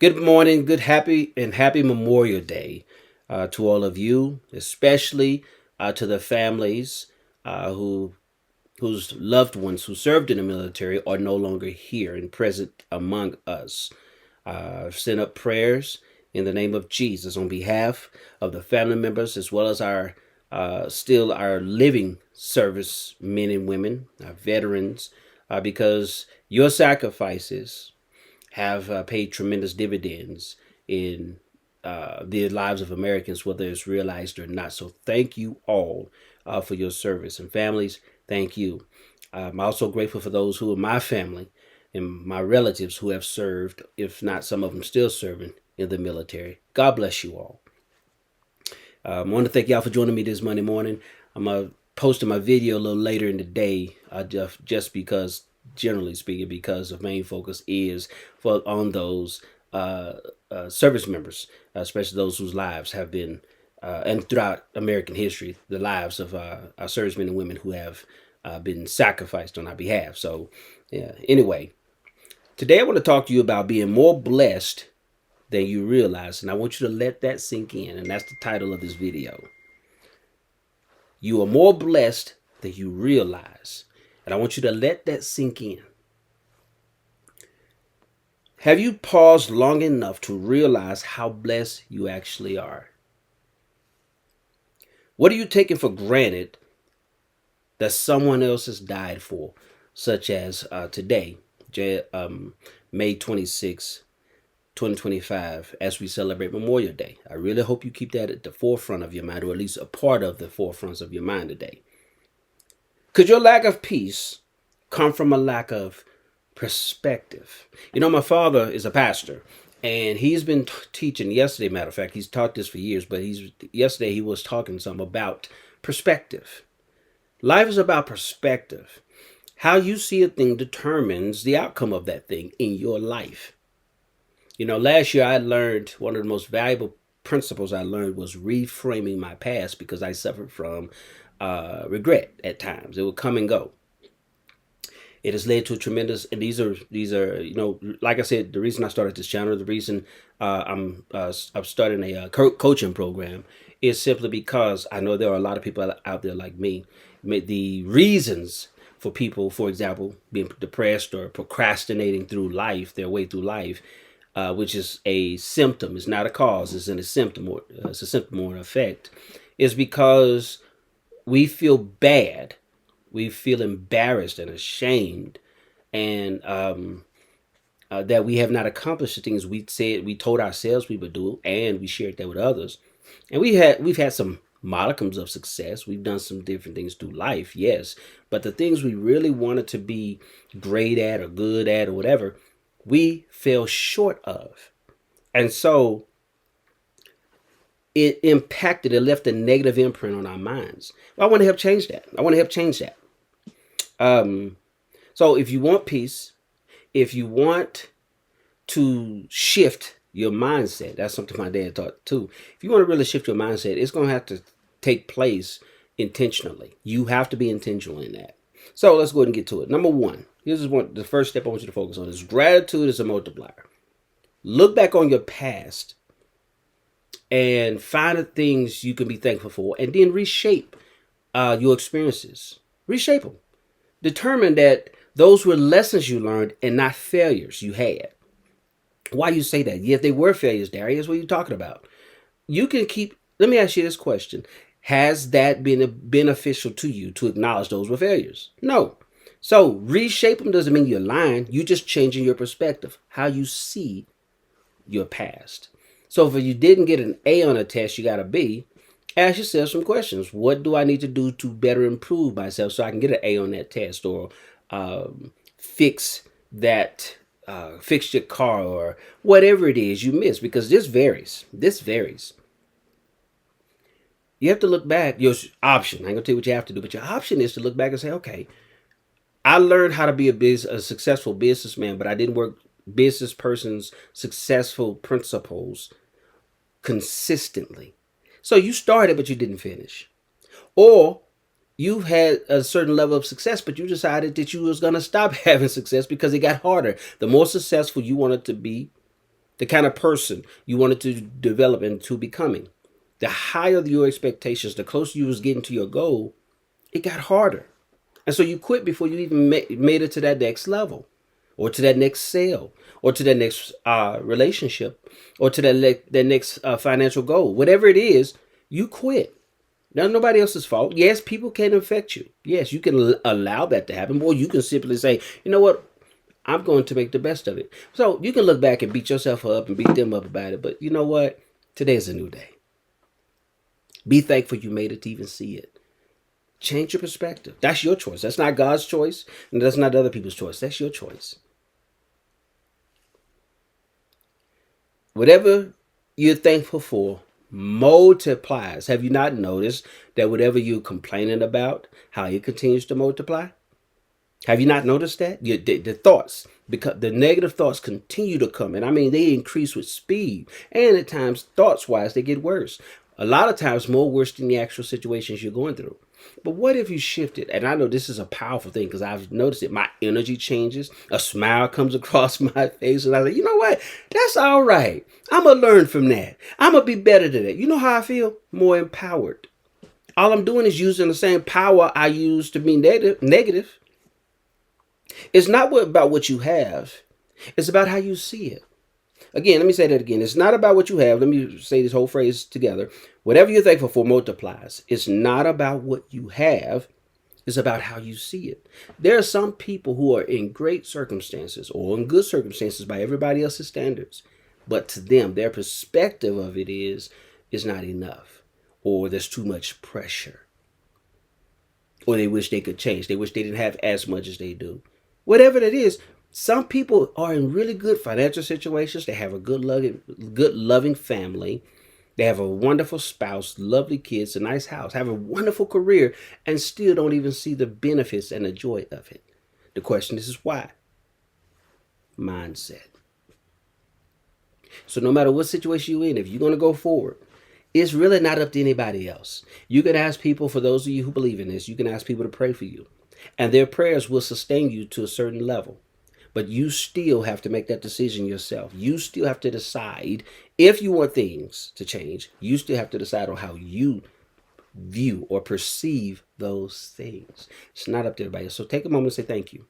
Good morning, good happy Memorial Day to all of you, especially to the families who whose loved ones who served in the military are no longer here and present among us. Send up prayers in the name of Jesus on behalf of the family members as well as our still our living service men and women, our veterans, because your sacrifices have paid tremendous dividends in the lives of Americans, whether it's realized or not. So thank you all for your service and families. Thank you. I'm also grateful for those who are my family and my relatives who have served, if not some of them still serving in the military. God bless you all. I want to thank y'all for joining me this Monday morning. I'm posting my video a little later in the day, just because, generally speaking, because the main focus is for on those service members, especially those whose lives have been, and throughout American history, the lives of our servicemen and women who have been sacrificed on our behalf. So, yeah. Anyway, today I want to talk to you about being more blessed than you realize, and I want you to let that sink in, and that's the title of this video. You are more blessed than you realize. And I want you to let that sink in. Have you paused long enough to realize how blessed you actually are? What are you taking for granted that someone else has died for, such as today, May 26, 2025, as we celebrate Memorial Day? I really hope you keep that at the forefront of your mind, or at least a part of the forefronts of your mind today. Could your lack of peace come from a lack of perspective? You know, my father is a pastor, and he's been teaching yesterday. Matter of fact, he's taught this for years, but yesterday he was talking some about perspective. Life is about perspective. How you see a thing determines the outcome of that thing in your life. You know, last year I learned one of the most valuable principles I learned was reframing my past because I suffered from regret at times. It would come and go. It has led to a tremendous, and these are like I said, the reason I started this channel, the reason I'm starting a coaching program is simply because I know there are a lot of people out there like me. The reasons for people, for example, being depressed or procrastinating through life, their way through life, which is a symptom. It's not a cause. It's a symptom, or it's a symptom or an effect. Is because we feel bad, we feel embarrassed and ashamed, and that we have not accomplished the things we told ourselves we would do, and we shared that with others. And we've had some modicums of success. We've done some different things through life, yes, but the things we really wanted to be great at or good at or whatever, we fell short of. And so it left a negative imprint on our minds. Well, I want to help change that. I want to help change that. Um, so if you want peace, if you want to shift your mindset, that's something my dad taught too. If you want to really shift your mindset, it's going to have to take place intentionally. You have to be intentional in that. So let's go ahead and get to it. Number one, the first step I want you to focus on is gratitude is a multiplier. Look back on your past and find the things you can be thankful for, and then reshape your experiences. Reshape them. Determine that those were lessons you learned and not failures you had. Why you say that? Yes, they were failures, Darius. What are you talking about? You can keep. Let me ask you this question: has that been beneficial to you to acknowledge those were failures? No. So reshape them doesn't mean you're lying. You're just changing your perspective, how you see your past. So if you didn't get an A on a test, you got a B. Ask yourself some questions. What do I need to do to better improve myself so I can get an A on that test, or fix that, fix your car, or whatever it is you missed? Because this varies. This varies. You have to look back. Your option, I ain't gonna tell you what you have to do, but your option is to look back and say, okay, I learned how to be a successful businessman, but I didn't work business person's successful principles consistently. So you started, but you didn't finish. Or you had a certain level of success, but you decided that you was going to stop having success because it got harder. The more successful you wanted to be, the kind of person you wanted to develop into becoming. The higher your expectations, the closer you was getting to your goal, it got harder. And so you quit before you even made it to that next level, or to that next sale, or to that next relationship, or to that next financial goal. Whatever it is, you quit. That's nobody else's fault. Yes, people can affect you. Yes, you can allow that to happen, or you can simply say, you know what, I'm going to make the best of it. So you can look back and beat yourself up and beat them up about it. But you know what? Today is a new day. Be thankful you made it to even see it. Change your perspective. That's your choice. That's not God's choice, and that's not other people's choice. That's your choice. Whatever you're thankful for multiplies. Have you not noticed that whatever you're complaining about, how it continues to multiply? Have you not noticed that? The thoughts, because the negative thoughts continue to come. And I mean, they increase with speed. And at times, thoughts wise, they get worse. A lot of times more worse than the actual situations you're going through. But what if you shifted? And I know this is a powerful thing because I've noticed it. My energy changes. A smile comes across my face. And I say, you know what? That's all right. I'm going to learn from that. I'm going to be better than that. You know how I feel? More empowered. All I'm doing is using the same power I use to be negative. It's not about what you have. It's about how you see it. Again, let me say that again. It's not about what you have. Let me say this whole phrase together. Whatever you're thankful for multiplies. It's not about what you have. It's about how you see it. There are some people who are in great circumstances or in good circumstances by everybody else's standards. But to them, their perspective of it is not enough. Or there's too much pressure. Or they wish they could change. They wish they didn't have as much as they do. Whatever that is, some people are in really good financial situations. They have a good loving family. They have a wonderful spouse, lovely kids, a nice house, have a wonderful career, and still don't even see the benefits and the joy of it. The question is why? Mindset. So no matter what situation you're in, if you're going to go forward, it's really not up to anybody else. You can ask people, for those of you who believe in this, you can ask people to pray for you. And their prayers will sustain you to a certain level. But you still have to make that decision yourself. You still have to decide if you want things to change. You still have to decide on how you view or perceive those things. It's not up to everybody else. So take a moment and say thank you.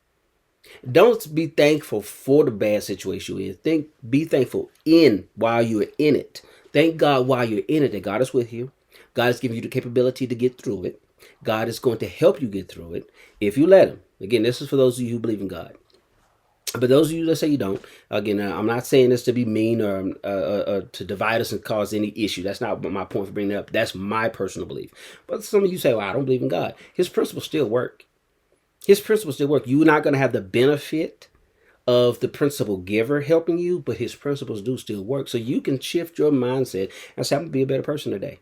Don't be thankful for the bad situation you're in. Be thankful while you're in it. Thank God while you're in it that God is with you. God is giving you the capability to get through it. God is going to help you get through it if you let him. Again, this is for those of you who believe in God. But those of you that say you don't, again, I'm not saying this to be mean or to divide us and cause any issue. That's not my point for bringing it up. That's my personal belief. But some of you say, well, I don't believe in God. His principles still work. His principles still work. You're not going to have the benefit of the principle giver helping you, but his principles do still work. So you can shift your mindset and say, I'm going to be a better person today.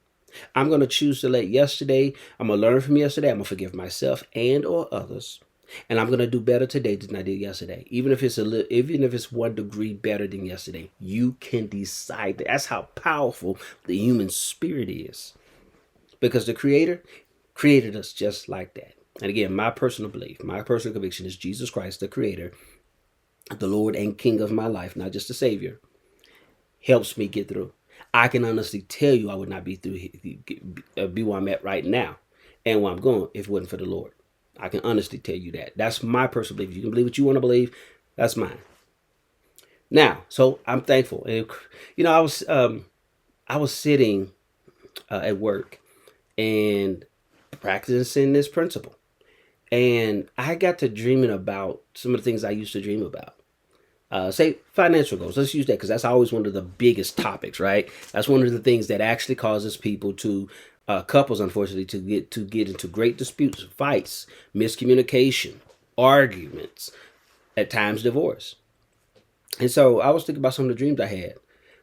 I'm going to choose to let yesterday, I'm going to learn from yesterday. I'm going to forgive myself and or others. And I'm going to do better today than I did yesterday. Even if it's 1 degree better than yesterday, you can decide that. That's how powerful the human spirit is. Because the Creator created us just like that. And again, my personal belief, my personal conviction is Jesus Christ, the Creator, the Lord and King of my life, not just the Savior, helps me get through. I can honestly tell you I would not be where I'm at right now and where I'm going if it wasn't for the Lord. I can honestly tell you that. That's my personal belief. You can believe what you want to believe. That's mine. Now, so I'm thankful. And, I was sitting at work and practicing this principle. And I got to dreaming about some of the things I used to dream about. Say financial goals. Let's use that because that's always one of the biggest topics, right? That's one of the things that actually causes people to couples, unfortunately, to get into great disputes, fights, miscommunication, arguments, at times divorce. And so I was thinking about some of the dreams I had.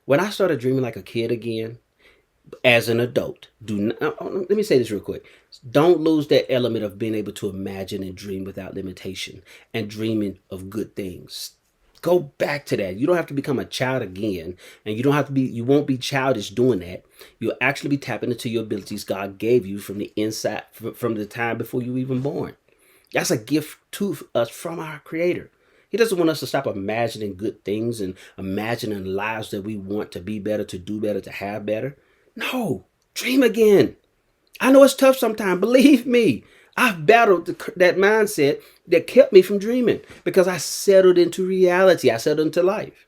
When I started dreaming like a kid again, as an adult, let me say this real quick. Don't lose that element of being able to imagine and dream without limitation and dreaming of good things. Go back to that. You don't have to become a child again, and you won't be childish doing that. You'll actually be tapping into your abilities God gave you from the inside, from the time before you were even born. That's a gift to us from our Creator. He doesn't want us to stop imagining good things and imagining lives that we want to be better, to do better, to have better. No, dream again. I know it's tough sometimes. Believe me, I've battled that mindset that kept me from dreaming because I settled into reality. I settled into life.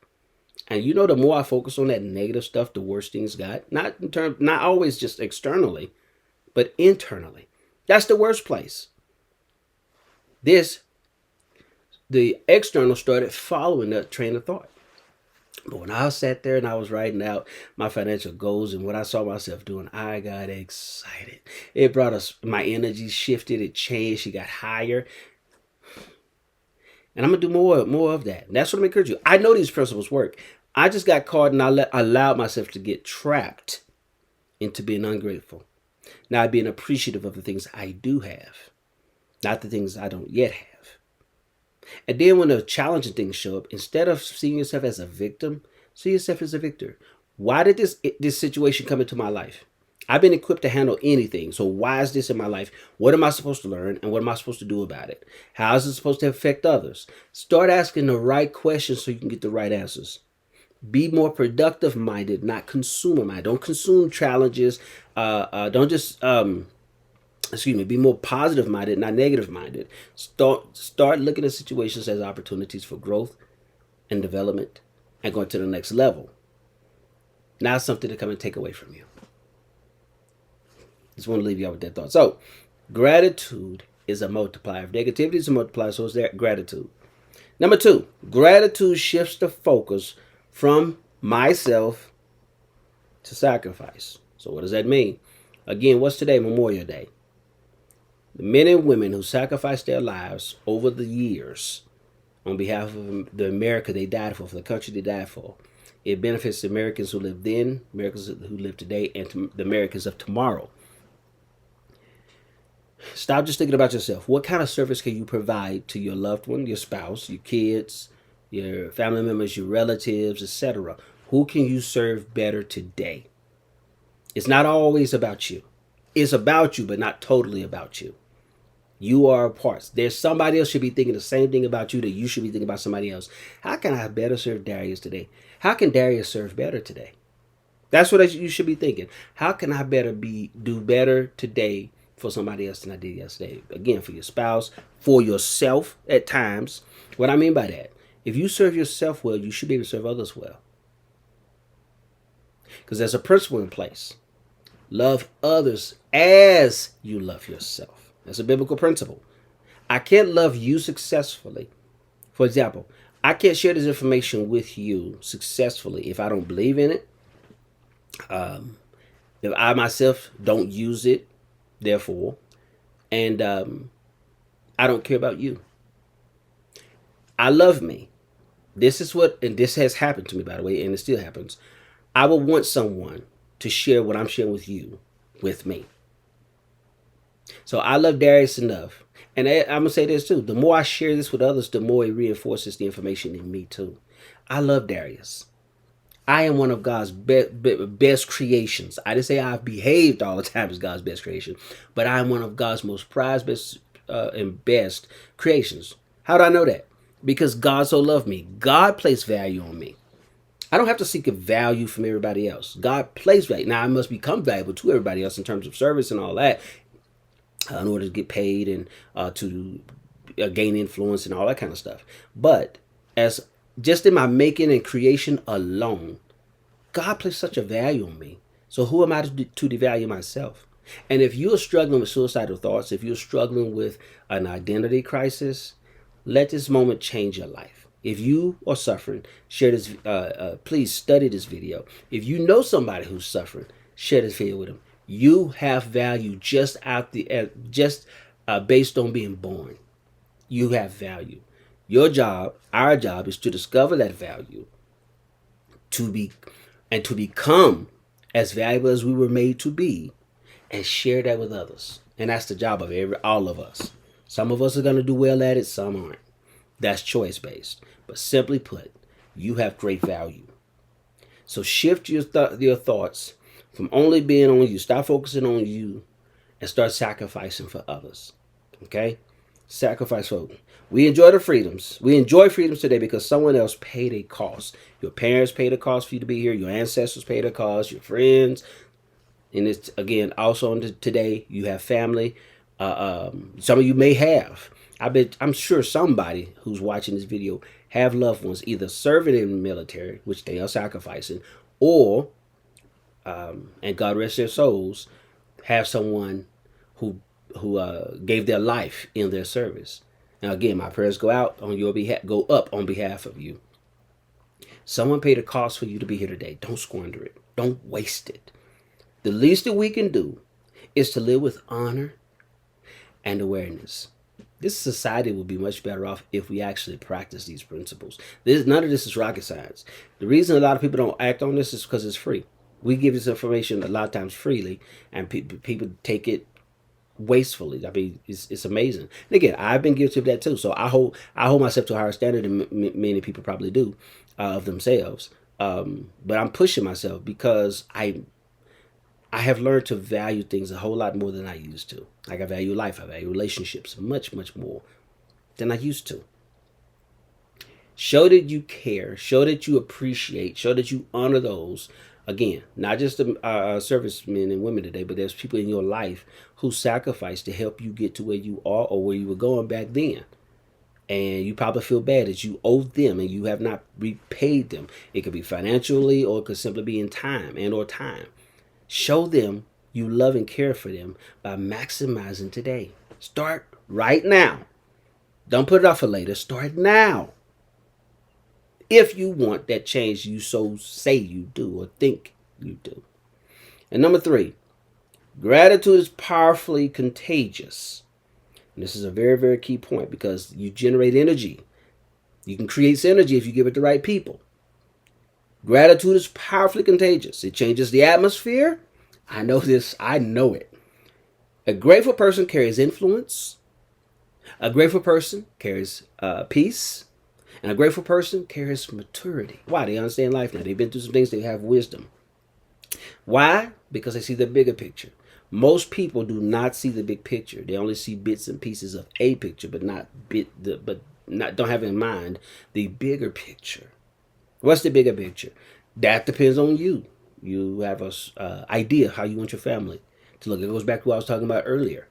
And you know, the more I focus on that negative stuff, the worse things got. Not in terms, not always just externally, but internally. That's the worst place. The external started following that train of thought. But when I sat there and I was writing out my financial goals and what I saw myself doing, I got excited. It brought us, my energy shifted, it changed, it got higher. And I'm gonna do more of that. And that's what I'm encouraging you. I know these principles work. I just got caught and I allowed myself to get trapped into being ungrateful. Not being appreciative of the things I do have, not the things I don't yet have. And then when the challenging things show up, instead of seeing yourself as a victim, see yourself as a victor. Why did this situation come into my life? I've been equipped to handle anything. So why is this in my life? What am I supposed to learn? And what am I supposed to do about it? How is it supposed to affect others? Start asking the right questions so you can get the right answers. Be more productive minded, not consumer minded. Don't consume challenges. Don't just be more positive minded, not negative minded. Start looking at situations as opportunities for growth and development and going to the next level. Not something to come and take away from you. Just want to leave you out with that thought. So, gratitude is a multiplier. If negativity is a multiplier, so is that gratitude. Number 2, gratitude shifts the focus from myself to sacrifice. So what does that mean? Again, what's today? Memorial Day. The men and women who sacrificed their lives over the years on behalf of the America they died for the country they died for. It benefits the Americans who lived then, Americans who live today, and the Americans of tomorrow. Stop just thinking about yourself. What kind of service can you provide to your loved one, your spouse, your kids, your family members, your relatives, etc.? Who can you serve better today? It's not always about you. It's about you, but not totally about you. You are a part. There's somebody else should be thinking the same thing about you that you should be thinking about somebody else. How can I better serve Darius today? How can Darius serve better today? That's what you should be thinking. How can I do better today for somebody else than I did yesterday? Again, for your spouse, for yourself at times. What I mean by that, if you serve yourself well, you should be able to serve others well. Because there's a principle in place. Love others as you love yourself. That's a biblical principle. I can't love you successfully. For example, I can't share this information with you successfully if I don't believe in it. If I myself don't use it, therefore, and I don't care about you. I love me. This has happened to me, by the way, and it still happens. I will want someone to share what I'm sharing with you, with me. So I love Darius enough. And I'm going to say this too. The more I share this with others, the more it reinforces the information in me too. I love Darius. I am one of God's best creations. I didn't say I've behaved all the time as God's best creation, but I am one of God's most prized and best creations. How do I know that? Because God so loved me. God placed value on me. I don't have to seek a value from everybody else. God placed value. Now I must become valuable to everybody else in terms of service and all that in order to get paid and to gain influence and all that kind of stuff. But as just in my making and creation alone, God placed such a value on me. So who am I to devalue myself? And if you're struggling with suicidal thoughts, if you're struggling with an identity crisis, let this moment change your life. If you are suffering, share this. Please study this video. If you know somebody who's suffering, share this video with them. You have value just based on being born. You have value. Your job, our job, is to discover that value, to become as valuable as we were made to be, and share that with others. And that's the job of all of us. Some of us are going to do well at it, some aren't. That's choice based. But simply put, you have great value. So shift your thoughts from only being on you. Stop focusing on you and start sacrificing for others. Okay? Sacrifice for. We enjoy the freedoms. We enjoy freedoms today because someone else paid a cost. Your parents paid a cost for you to be here. Your ancestors paid a cost. Your friends. And it's, again, also on today, you have family. Some of you may have. I'm sure somebody who's watching this video have loved ones either serving in the military, which they are sacrificing, or, and God rest their souls, have someone who gave their life in their service. Now, again, my prayers go out on your behalf, go up on behalf of you. Someone paid a cost for you to be here today. Don't squander it. Don't waste it. The least that we can do is to live with honor and awareness. This society will be much better off if we actually practice these principles. None of this is rocket science. The reason a lot of people don't act on this is because it's free. We give this information a lot of times freely, and people take it wastefully. I mean, it's amazing. And again, I've been guilty of that too. So I hold myself to a higher standard than many people probably do of themselves. But I'm pushing myself because I have learned to value things a whole lot more than I used to. Like, I value life, I value relationships much, much more than I used to. Show that you care, show that you appreciate, show that you honor those. Again, not just the servicemen and women today, but there's people in your life who sacrificed to help you get to where you are or where you were going back then. And you probably feel bad that you owe them and you have not repaid them. It could be financially, or it could simply be in time and or time. Show them you love and care for them by maximizing today. Start right now. Don't put it off for later. Start now. If you want that change you so say you do or think you do. And number 3, gratitude is powerfully contagious. And this is a very, very key point because you generate energy. You can create synergy if you give it to the right people. Gratitude is powerfully contagious. It changes the atmosphere. I know this. I know it. A grateful person carries influence. A grateful person carries peace. And a grateful person carries maturity. Why? They understand life now. They've been through some things. They have wisdom. Why? Because they see the bigger picture. Most people do not see the big picture. They only see bits and pieces of a picture, but don't have in mind the bigger picture. What's the bigger picture? That depends on you. You have a idea how you want your family to look. It goes back to what I was talking about earlier.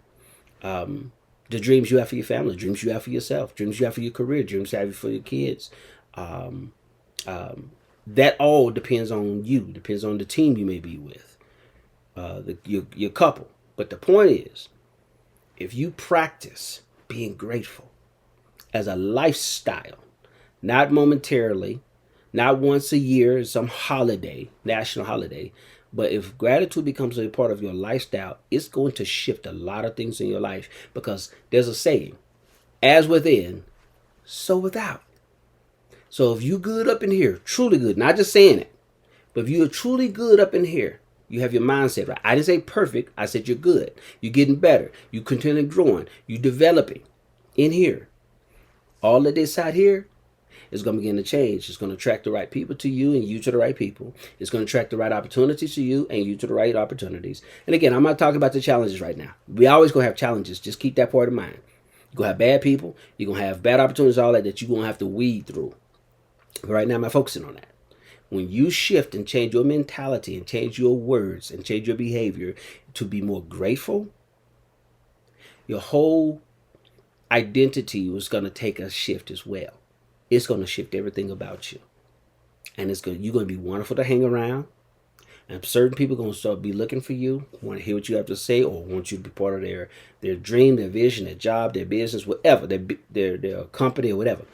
The dreams you have for your family, dreams you have for yourself, dreams you have for your career, dreams you have for your kids. That all depends on you. Depends on the team you may be with, your couple. But the point is, if you practice being grateful as a lifestyle, not momentarily, not once a year, some holiday, national holiday, but if gratitude becomes a part of your lifestyle, it's going to shift a lot of things in your life, because there's a saying, as within, so without. So if you good up in here, truly good, not just saying it, but if you're truly good up in here, you have your mindset right. I didn't say perfect. I said you're good. You're getting better. You continue growing. You're developing in here. All of this out here is going to begin to change. It's going to attract the right people to you and you to the right people. It's going to attract the right opportunities to you and you to the right opportunities. And again, I'm not talking about the challenges right now. We always going to have challenges. Just keep that part in mind. You're going to have bad people. You're going to have bad opportunities, all that you're going to have to weed through. But right now, I'm not focusing on that. When you shift and change your mentality and change your words and change your behavior to be more grateful, your whole identity is going to take a shift as well. It's going to shift everything about you. And you're going to be wonderful to hang around. And certain people are going to start be looking for you, want to hear what you have to say, or want you to be part of their dream, their vision, their job, their business, whatever, their company or whatever.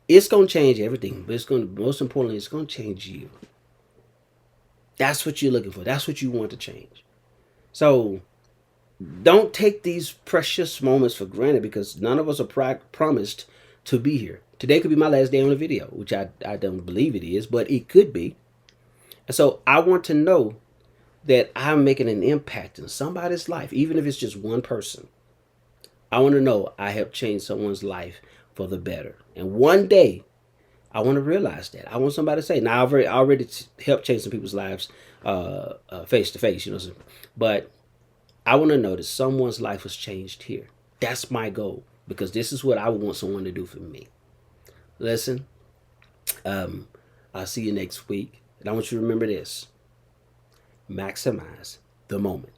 It's going to change everything, but most importantly, it's going to change you. That's what you're looking for. That's what you want to change. So don't take these precious moments for granted, because none of us are promised to be here. Today could be my last day on the video, which I don't believe it is, but it could be. And so I want to know that I'm making an impact in somebody's life, even if it's just one person. I want to know I have changed someone's life for the better. And one day, I want to realize that. I want somebody to say, now I already helped change some people's lives face to face, but I want to know that someone's life was changed here. That's my goal. because this is what I would want someone to do for me. Listen, I'll see you next week. And I want you to remember this: maximize the moment.